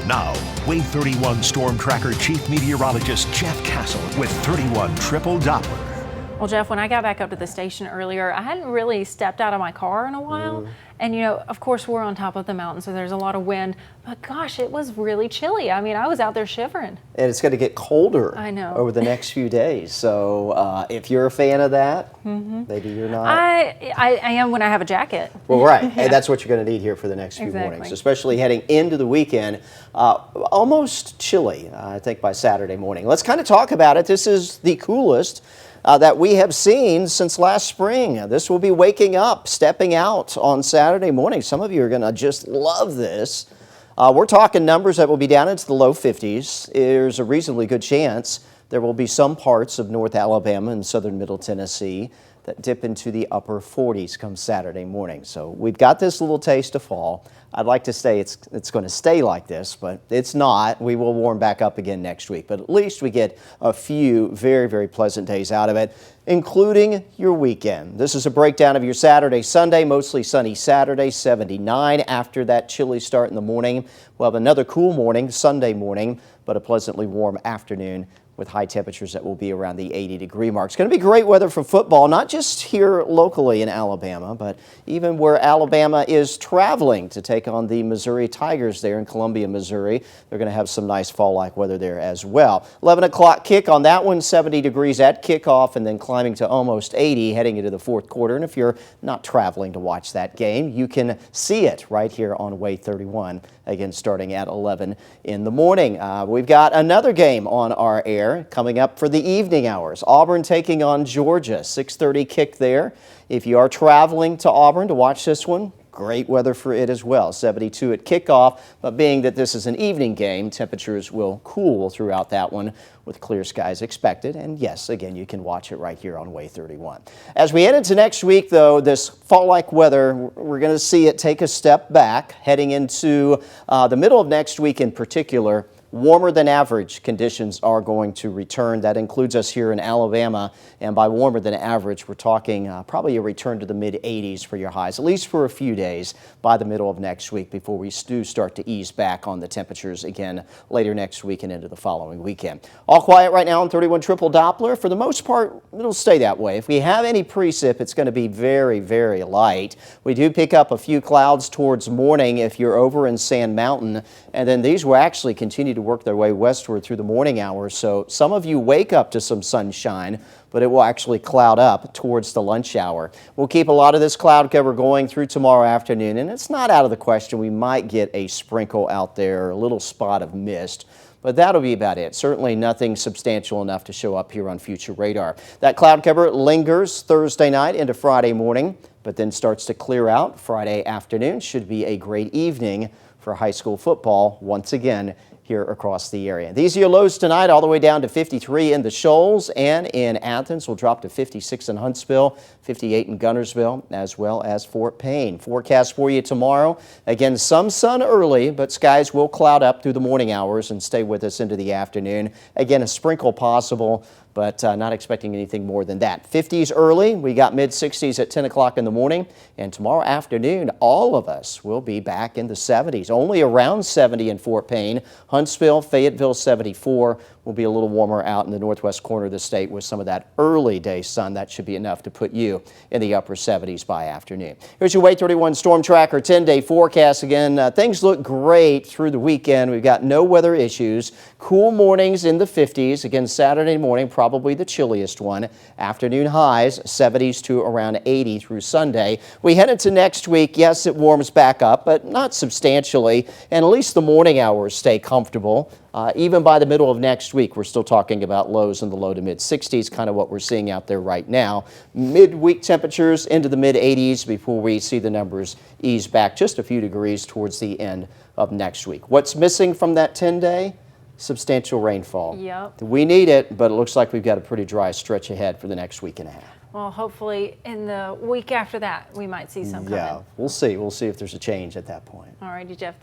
Now, Wave 31 Storm Tracker Chief Meteorologist Jeff Castle with 31 Triple Doppler. Well, Jeff, when I got back up to the station earlier, I hadn't really stepped out of my car in a while. And, you know, of course, we're on top of the mountain, so there's a lot of wind. But, gosh, it was really chilly. I mean, I was out there shivering. And it's going to get colder I know. over the next few days. So if you're a fan of that, maybe you're not. I am when I have a jacket. Well, right. And that's what you're going to need here for the next few Exactly. mornings, especially heading into the weekend. Almost chilly, I think, by Saturday morning. Let's kind of talk about it. This is the coolest that we have seen since last spring. This will be waking up, stepping out on Saturday morning. Some of you are going to just love this. We're talking numbers that will be down into the low 50s. There's a reasonably good chance there will be some parts of North Alabama and southern Middle Tennessee that dip into the upper 40s come Saturday morning. So we've got this little taste of fall. I'd like to say it's going to stay like this, but it's not. We will warm back up again next week, but at least we get a few very, very pleasant days out of it, including your weekend. This is a breakdown of your Saturday, Sunday, mostly sunny Saturday, 79. After that chilly start in the morning, we'll have another cool morning, Sunday morning, but a pleasantly warm afternoon with high temperatures that will be around the 80-degree mark. It's going to be great weather for football, not just here locally in Alabama, but even where Alabama is traveling to take on the Missouri Tigers there in Columbia, Missouri. They're going to have some nice fall-like weather there as well. 11 o'clock kick on that one, 70 degrees at kickoff, and then climbing to almost 80 heading into the fourth quarter. And if you're not traveling to watch that game, you can see it right here on Wave 31, again starting at 11 in the morning. We've got another game on our air coming up for the evening hours. Auburn taking on Georgia, 6:30 kick there. If you are traveling to Auburn to watch this one, great weather for it as well. 72 at kickoff, but being that this is an evening game, temperatures will cool throughout that one with clear skies expected. And yes, again, you can watch it right here on Wave 31. As we head into next week, though, this fall-like weather, we're going to see it take a step back heading into the middle of next week in particular. Warmer than average conditions are going to return. That includes us here in Alabama. And by warmer than average, we're talking probably a return to the mid-80s for your highs, at least for a few days by the middle of next week before we do start to ease back on the temperatures again later next week and into the following weekend. All quiet right now on 31 Triple Doppler. For the most part, it'll stay that way. If we have any precip, it's going to be very, very light. We do pick up a few clouds towards morning if you're over in Sand Mountain, and then these will actually continue to work their way westward through the morning hours. So some of you wake up to some sunshine, but it will actually cloud up towards the lunch hour. We'll keep a lot of this cloud cover going through tomorrow afternoon, and it's not out of the question we might get a sprinkle out there, a little spot of mist. But that'll be about it. Certainly nothing substantial enough to show up here on future radar. That cloud cover lingers Thursday night into Friday morning, but then starts to clear out Friday afternoon. Should be a great evening for high school football once again here across the area. These are your lows tonight, all the way down to 53 in the Shoals and in Athens. We'll drop to 56 in Huntsville, 58 in Guntersville, as well as Fort Payne. Forecast for you tomorrow. Again, some sun early, but skies will cloud up through the morning hours and stay with us into the afternoon. Again, a sprinkle possible, but not expecting anything more than that. 50s early, we got mid-60s at 10 o'clock in the morning, and tomorrow afternoon, all of us will be back in the 70s. Only around 70 in Fort Payne. Huntsville, Fayetteville, 74. Will be a little warmer out in the northwest corner of the state with some of that early day sun. That should be enough to put you in the upper 70s by afternoon. Here's your Wave 31 Storm Tracker 10-day forecast. Again, things look great through the weekend. We've got no weather issues. Cool mornings in the 50s. Again, Saturday morning, probably the chilliest one. Afternoon highs, 70s to around 80 through Sunday. We head into next week. Yes, it warms back up, but not substantially. And at least the morning hours stay comfortable. Even by the middle of next week, we're still talking about lows in the low to mid-60s, kind of what we're seeing out there right now. Midweek temperatures into the mid-80s before we see the numbers ease back just a few degrees towards the end of next week. What's missing from that 10-day? Substantial rainfall. Yep. We need it, but it looks like we've got a pretty dry stretch ahead for the next week and a half. Well, hopefully in the week after that, we might see some coming. Yeah, we'll see. We'll see if there's a change at that point. All righty, Jeff.